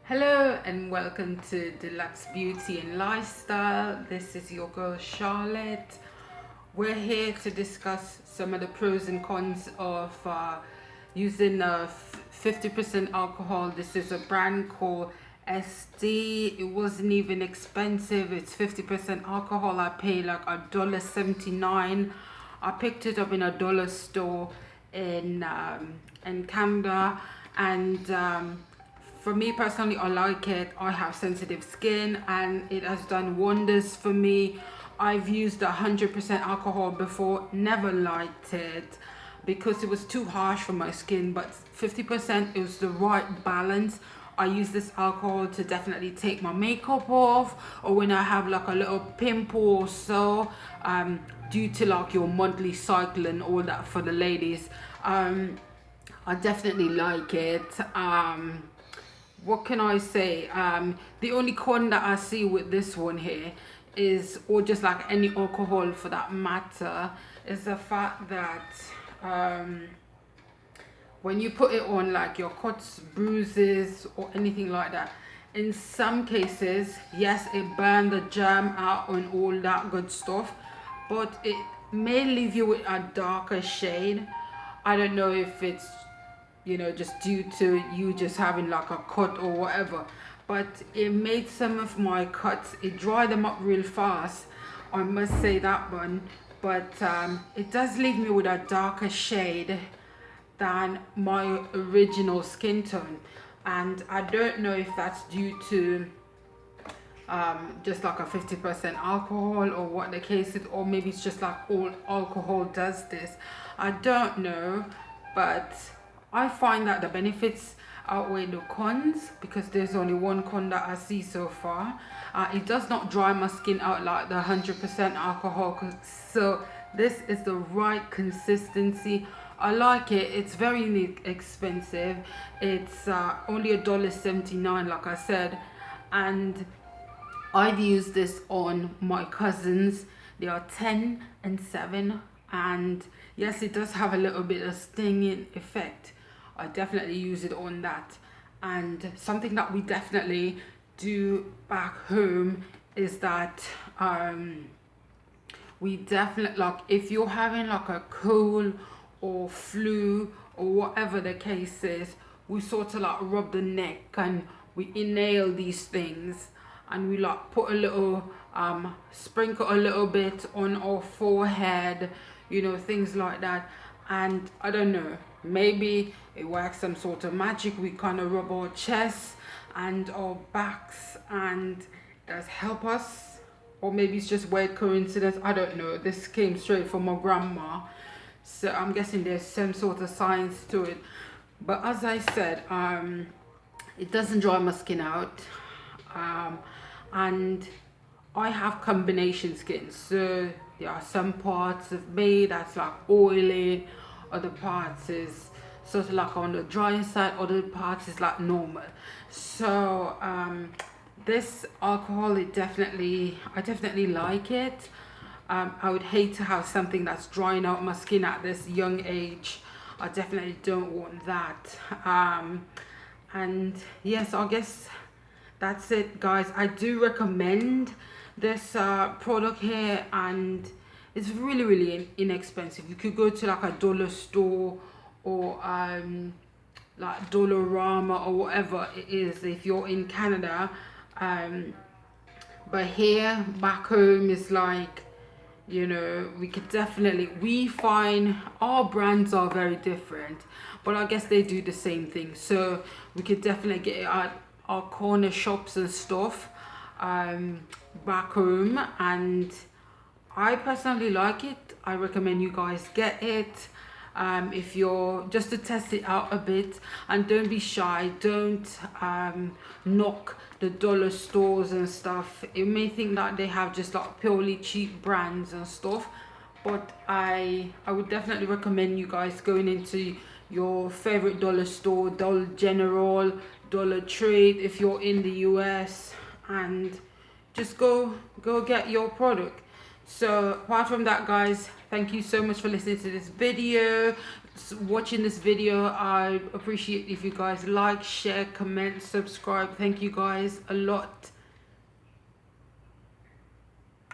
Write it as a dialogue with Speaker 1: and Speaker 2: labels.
Speaker 1: Hello and welcome to Deluxe Beauty and Lifestyle. This is your girl Charlotte. We're here to discuss some of the pros and cons of using 50% alcohol. This is a brand called SD. It wasn't even expensive. It's 50% alcohol. I paid like $1.79. I picked it up in a dollar store in Canada, and for me personally, I like it. I have sensitive skin and it has done wonders for me. I've used 100% alcohol before, never liked it because it was too harsh for my skin, but 50% it was the right balance. I use this alcohol to definitely take my makeup off, or when I have like a little pimple or so, due to like your monthly cycle and all that for the ladies. I definitely like it. What can I say? The only con that I see with this one here is, or just like any alcohol for that matter, is the fact that when you put it on like your cuts, bruises, or anything like that, in some cases, yes, it burns the germ out and all that good stuff, but it may leave you with a darker shade. I don't know if it's just due to you just having like a cut or whatever, but it made some of my cuts, it dried them up real fast, I must say that one. But it does leave me with a darker shade than my original skin tone, and I don't know if that's due to just like a 50% alcohol or what the case is, or maybe it's just like all alcohol does this. I don't know, but I find that the benefits outweigh the cons, because there's only one con that I see so far. It does not dry my skin out like the 100% alcohol, so this is the right consistency. I like it. It's very expensive. It's only $1.79, like I said, and I've used this on my cousins. They are 10 and 7, and yes, it does have a little bit of stinging effect. I definitely use it on that. And something that we definitely do back home is that we definitely, like, if you're having like a cold or flu or whatever the case is, we sort of like rub the neck and we inhale these things, and we like put a little sprinkle a little bit on our forehead, things like that. And I don't know, maybe it works some sort of magic. We kind of rub our chests and our backs and it does help us, or maybe it's just weird coincidence, I don't know. This came straight from my grandma, so I'm guessing there's some sort of science to it. But as I said, it doesn't dry my skin out, and I have combination skin, so there are some parts of me that's like oily, other parts is sort of like on the dry side, other parts is like normal. So this alcohol, I definitely like it. I would hate to have something that's drying out my skin at this young age. I definitely don't want that. And yes, I guess that's it, guys. I do recommend this product here, and it's really inexpensive. You could go to like a dollar store or like Dollarama or whatever it is if you're in Canada, but here back home is like, we find our brands are very different, but I guess they do the same thing, so we could definitely get it at our corner shops and stuff back home. And I personally like it. I recommend you guys get it if you're just to test it out a bit, and don't be shy. Don't knock the dollar stores and stuff. You may think that they have just like purely cheap brands and stuff, but I would definitely recommend you guys going into your favorite dollar store, Dollar General, Dollar Trade if you're in the US, and just go get your product. So apart from that, guys, thank you so much for listening to this video. watching this video. I appreciate if you guys like, share, comment, subscribe. Thank you guys a lot.